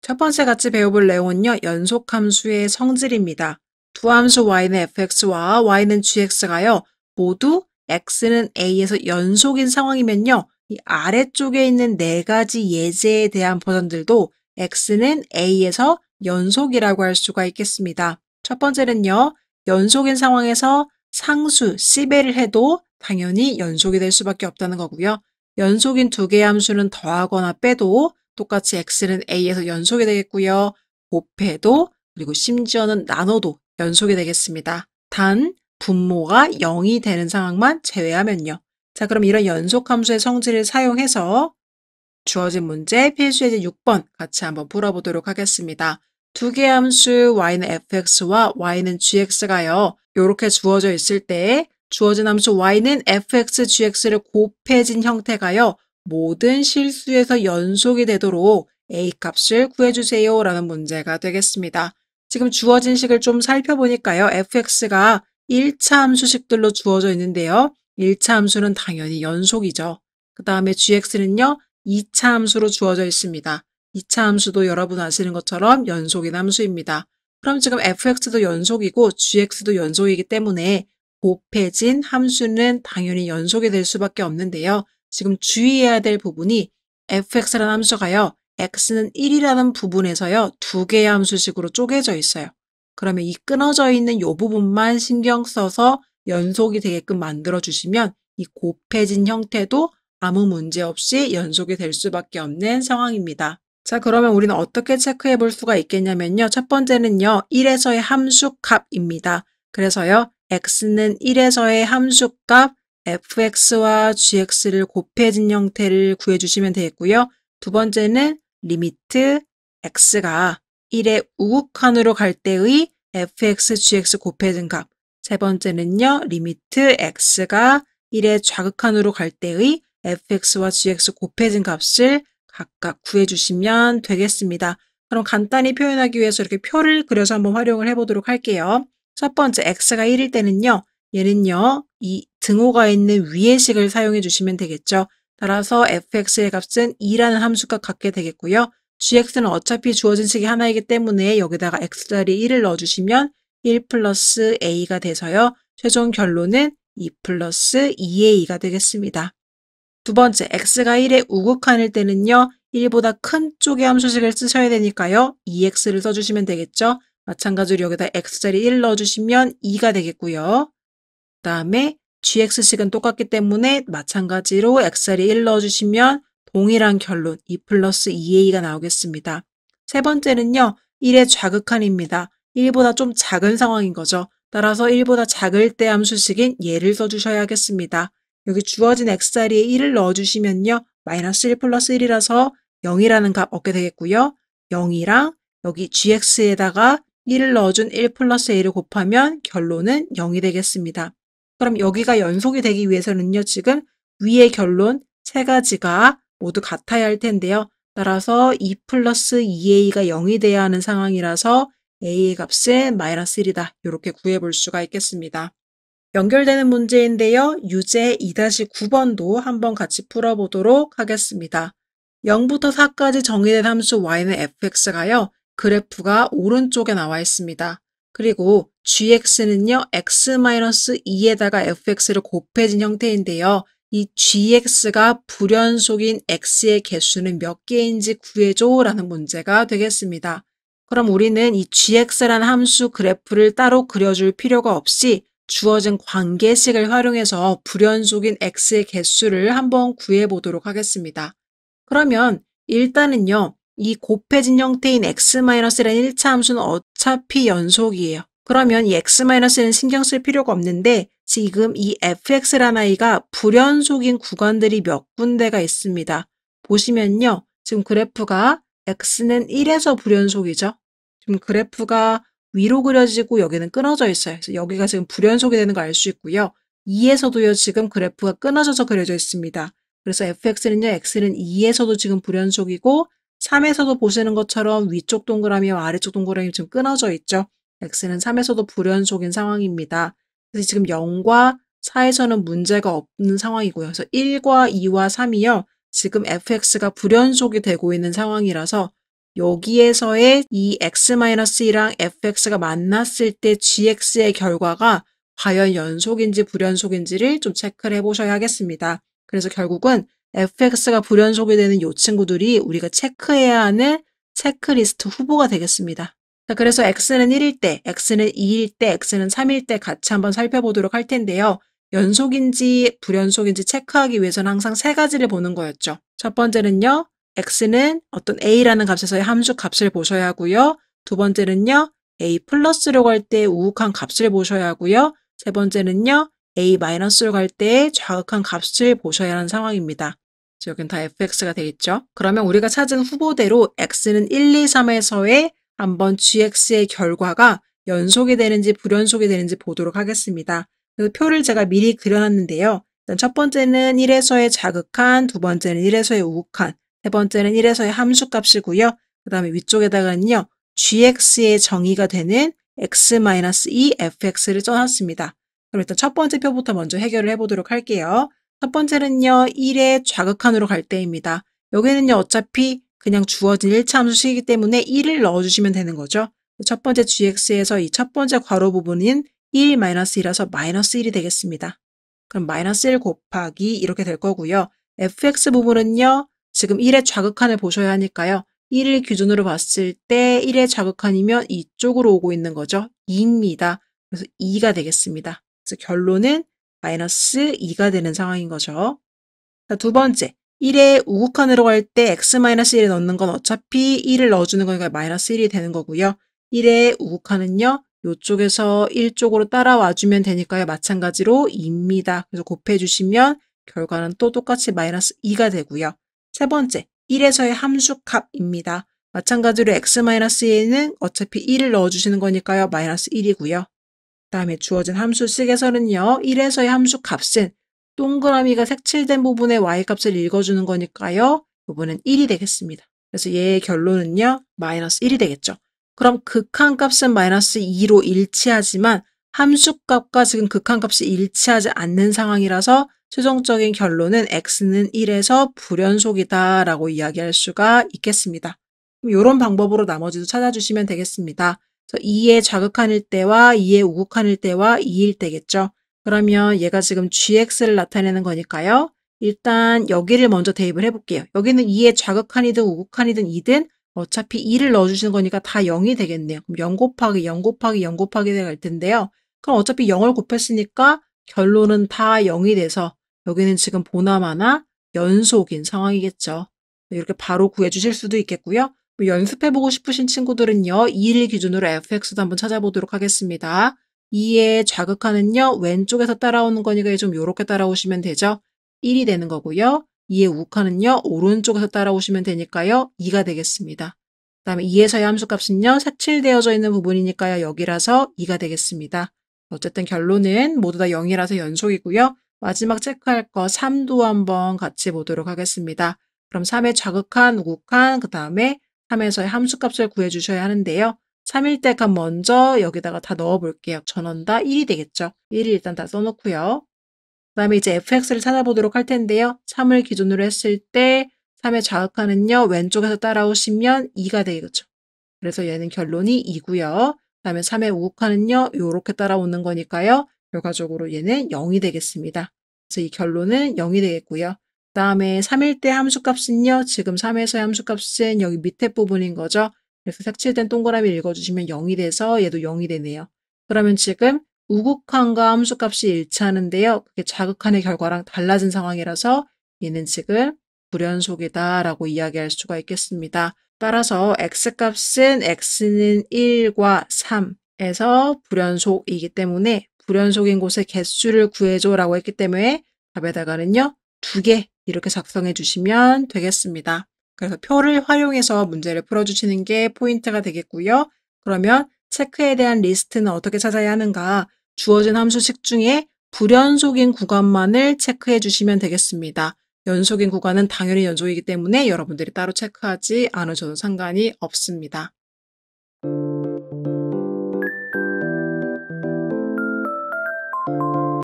첫 번째 같이 배워볼 내용은요, 연속함수의 성질입니다. 두 함수 y는 fx와 y는 gx가요, 모두 x는 a에서 연속인 상황이면요, 이 아래쪽에 있는 네 가지 예제에 대한 버전들도 x는 a에서 연속이라고 할 수가 있겠습니다. 첫 번째는요, 연속인 상황에서 상수 C배를 해도 당연히 연속이 될 수밖에 없다는 거고요. 연속인 두 개의 함수는 더하거나 빼도 똑같이 x는 a에서 연속이 되겠고요. 곱해도 그리고 심지어는 나눠도 연속이 되겠습니다. 단 분모가 0이 되는 상황만 제외하면요. 자, 그럼 이런 연속함수의 성질을 사용해서 주어진 문제 필수예제 6번 같이 한번 풀어보도록 하겠습니다. 두 개의 함수 y는 fx와 y는 gx가요. 이렇게 주어져 있을 때 주어진 함수 y는 fx, gx를 곱해진 형태가요. 모든 실수에서 연속이 되도록 a 값을 구해주세요 라는 문제가 되겠습니다. 지금 주어진 식을 좀 살펴보니까요. fx가 1차 함수식들로 주어져 있는데요. 1차 함수는 당연히 연속이죠. 그 다음에 gx는요. 2차 함수로 주어져 있습니다. 2차 함수도 여러분 아시는 것처럼 연속인 함수입니다. 그럼 지금 fx도 연속이고 gx도 연속이기 때문에 곱해진 함수는 당연히 연속이 될 수밖에 없는데요. 지금 주의해야 될 부분이 fx라는 함수가요. x는 1이라는 부분에서요. 두 개의 함수식으로 쪼개져 있어요. 그러면 이 끊어져 있는 이 부분만 신경 써서 연속이 되게끔 만들어주시면 이 곱해진 형태도 아무 문제 없이 연속이 될 수밖에 없는 상황입니다. 자, 그러면 우리는 어떻게 체크해 볼 수가 있겠냐면요. 첫 번째는요. 1에서의 함수값입니다. 그래서요. x는 1에서의 함수값 fx와 gx를 곱해진 형태를 구해주시면 되겠고요. 두 번째는 리미트 x가 1의 우극한으로 갈 때의 fx, gx 곱해진 값. 세 번째는요. 리미트 x가 1의 좌극한으로 갈 때의 fx와 gx 곱해진 값을 각각 구해주시면 되겠습니다. 그럼 간단히 표현하기 위해서 이렇게 표를 그려서 한번 활용을 해보도록 할게요. 첫 번째 x가 1일 때는요. 얘는요. 이 등호가 있는 위의 식을 사용해 주시면 되겠죠. 따라서 fx의 값은 2라는 함수값 갖게 되겠고요. gx는 어차피 주어진 식이 하나이기 때문에 여기다가 x자리에 1을 넣어주시면 1 플러스 a가 돼서요. 최종 결론은 2 플러스 2a가 되겠습니다. 두 번째, x가 1의 우극한일 때는요. 1보다 큰 쪽의 함수식을 쓰셔야 되니까요. 2x를 써주시면 되겠죠. 마찬가지로 여기다 x자리 1 넣어주시면 2가 되겠고요. 그 다음에 gx식은 똑같기 때문에 마찬가지로 x자리 1 넣어주시면 동일한 결론 2 플러스 2a가 나오겠습니다. 세 번째는요. 1의 좌극한입니다. 1보다 좀 작은 상황인 거죠. 따라서 1보다 작을 때 함수식인 얘를 써주셔야겠습니다. 여기 주어진 x자리에 1을 넣어주시면요. 마이너스 1 플러스 1이라서 0이라는 값 얻게 되겠고요. 0이랑 여기 gx에다가 1을 넣어준 1 플러스 a를 곱하면 결론은 0이 되겠습니다. 그럼 여기가 연속이 되기 위해서는요. 지금 위의 결론 세 가지가 모두 같아야 할 텐데요. 따라서 2 플러스 2a가 0이 돼야 하는 상황이라서 a의 값은 마이너스 1이다. 이렇게 구해볼 수가 있겠습니다. 연결되는 문제인데요. 유제 2-9번도 한번 같이 풀어보도록 하겠습니다. 0부터 4까지 정의된 함수 y는 fx가요. 그래프가 오른쪽에 나와 있습니다. 그리고 gx는요. x-2에다가 fx를 곱해진 형태인데요. 이 gx가 불연속인 x의 개수는 몇 개인지 구해줘 라는 문제가 되겠습니다. 그럼 우리는 이 gx라는 함수 그래프를 따로 그려줄 필요가 없이 주어진 관계식을 활용해서 불연속인 x의 개수를 한번 구해보도록 하겠습니다. 그러면 일단은요. 이 곱해진 형태인 x-라는 1차 함수는 어차피 연속이에요. 그러면 이 x-는 신경 쓸 필요가 없는데 지금 이 fx라는 아이가 불연속인 구간들이 몇 군데가 있습니다. 보시면요. 지금 그래프가 x는 1에서 불연속이죠. 지금 그래프가 위로 그려지고 여기는 끊어져 있어요. 그래서 여기가 지금 불연속이 되는 거 알 수 있고요. 2에서도요. 지금 그래프가 끊어져서 그려져 있습니다. 그래서 fx는요. x는 2에서도 지금 불연속이고 3에서도 보시는 것처럼 위쪽 동그라미와 아래쪽 동그라미 지금 끊어져 있죠. x는 3에서도 불연속인 상황입니다. 그래서 지금 0과 4에서는 문제가 없는 상황이고요. 그래서 1과 2와 3이요. 지금 fx가 불연속이 되고 있는 상황이라서 여기에서의 이 x-2랑 fx가 만났을 때 gx의 결과가 과연 연속인지 불연속인지를 좀 체크를 해보셔야 하겠습니다. 그래서 결국은 fx가 불연속이 되는 이 친구들이 우리가 체크해야 하는 체크리스트 후보가 되겠습니다. 자, 그래서 x는 1일 때, x는 2일 때, x는 3일 때 같이 한번 살펴보도록 할 텐데요. 연속인지 불연속인지 체크하기 위해서는 항상 세 가지를 보는 거였죠. 첫 번째는요. x는 어떤 a라는 값에서의 함수 값을 보셔야 하고요. 두 번째는요. a 플러스로 갈 때 우극한 값을 보셔야 하고요. 세 번째는요. a 마이너스로 갈 때 좌극한 값을 보셔야 하는 상황입니다. 여기는 다 fx가 돼 있죠. 그러면 우리가 찾은 후보대로 x는 1, 2, 3에서의 한번 gx의 결과가 연속이 되는지 불연속이 되는지 보도록 하겠습니다. 그래서 표를 제가 미리 그려놨는데요. 일단 첫 번째는 1에서의 자극한, 두 번째는 1에서의 우극한, 세 번째는 1에서의 함수값이고요. 그 다음에 위쪽에다가는요. gx의 정의가 되는 x-2 fx를 써놨습니다. 그럼 일단 첫 번째 표부터 먼저 해결을 해보도록 할게요. 첫 번째는요. 1의 좌극한으로 갈 때입니다. 여기는요. 어차피 그냥 주어진 1차 함수식이기 때문에 1을 넣어주시면 되는 거죠. 첫 번째 gx에서 이 첫 번째 괄호 부분인 1-1이라서 마이너스 1이 되겠습니다. 그럼 마이너스 1 곱하기 이렇게 될 거고요. fx 부분은요. 지금 1의 좌극한을 보셔야 하니까요. 1을 기준으로 봤을 때 1의 좌극한이면 이쪽으로 오고 있는 거죠. 2입니다. 그래서 2가 되겠습니다. 그래서 결론은 마이너스 2가 되는 상황인 거죠. 자, 두 번째. 1의 우극한으로 갈 때 x-1을 넣는 건 어차피 1을 넣어주는 거니까 마이너스 1이 되는 거고요. 1의 우극한은요. 이쪽에서 1쪽으로 따라와주면 되니까요. 마찬가지로 2입니다. 그래서 곱해주시면 결과는 또 똑같이 마이너스 2가 되고요. 세 번째, 1에서의 함수값입니다. 마찬가지로 x-1는 어차피 1을 넣어주시는 거니까요. 마이너스 1이고요. 그 다음에 주어진 함수식에서는요. 1에서의 함수값은 동그라미가 색칠된 부분의 y값을 읽어주는 거니까요. 이 부분은 1이 되겠습니다. 그래서 얘의 결론은요. 마이너스 1이 되겠죠. 그럼 극한값은 마이너스 2로 일치하지만 함수값과 지금 극한값이 일치하지 않는 상황이라서 최종적인 결론은 x는 1에서 불연속이다 라고 이야기할 수가 있겠습니다. 그럼 이런 방법으로 나머지도 찾아주시면 되겠습니다. 그래서 2의 좌극한일 때와 2의 우극한일 때와 2일 때겠죠. 그러면 얘가 지금 gx를 나타내는 거니까요. 일단 여기를 먼저 대입을 해볼게요. 여기는 2의 좌극한이든 우극한이든 2든 어차피 2를 넣어주시는 거니까 다 0이 되겠네요. 그럼 0 곱하기 0 곱하기 0 곱하기 될 텐데요. 그럼 어차피 0을 곱했으니까 결론은 다 0이 돼서 여기는 지금 보나마나 연속인 상황이겠죠. 이렇게 바로 구해주실 수도 있겠고요. 연습해보고 싶으신 친구들은요. 2일 기준으로 fx도 한번 찾아보도록 하겠습니다. 2의 좌극한은요. 왼쪽에서 따라오는 거니까 좀 이렇게 따라오시면 되죠. 1이 되는 거고요. 2의 우극한은요. 오른쪽에서 따라오시면 되니까요. 2가 되겠습니다. 그 다음에 2에서의 함수값은요. 색칠되어져 있는 부분이니까요. 여기라서 2가 되겠습니다. 어쨌든 결론은 모두 다 0이라서 연속이고요. 마지막 체크할 거 3도 한번 같이 보도록 하겠습니다. 그럼 3의 좌극한, 우극한, 그 다음에 3에서의 함수값을 구해주셔야 하는데요. 3일 때 값 먼저 여기다가 다 넣어볼게요. 전원 다 1이 되겠죠. 1을 일단 다 써놓고요. 그 다음에 이제 fx를 찾아보도록 할 텐데요. 3을 기준으로 했을 때 3의 좌극한은요. 왼쪽에서 따라오시면 2가 되겠죠. 그래서 얘는 결론이 2고요. 그 다음에 3의 우극한은요. 이렇게 따라오는 거니까요. 결과적으로 얘는 0이 되겠습니다. 그래서 이 결론은 0이 되겠고요. 그 다음에 3일 때 함수값은요. 지금 3에서의 함수값은 여기 밑에 부분인 거죠. 그래서 색칠된 동그라미 읽어주시면 0이 돼서 얘도 0이 되네요. 그러면 지금 우극한과 함수값이 일치하는데요. 그게 좌극한의 결과랑 달라진 상황이라서 얘는 지금 불연속이다 라고 이야기할 수가 있겠습니다. 따라서 x값은 x는 1과 3에서 불연속이기 때문에 불연속인 곳의 개수를 구해줘 라고 했기 때문에 답에다가는요. 2개 이렇게 작성해 주시면 되겠습니다. 그래서 표를 활용해서 문제를 풀어주시는 게 포인트가 되겠고요. 그러면 체크에 대한 리스트는 어떻게 찾아야 하는가? 주어진 함수식 중에 불연속인 구간만을 체크해 주시면 되겠습니다. 연속인 구간은 당연히 연속이기 때문에 여러분들이 따로 체크하지 않으셔도 상관이 없습니다.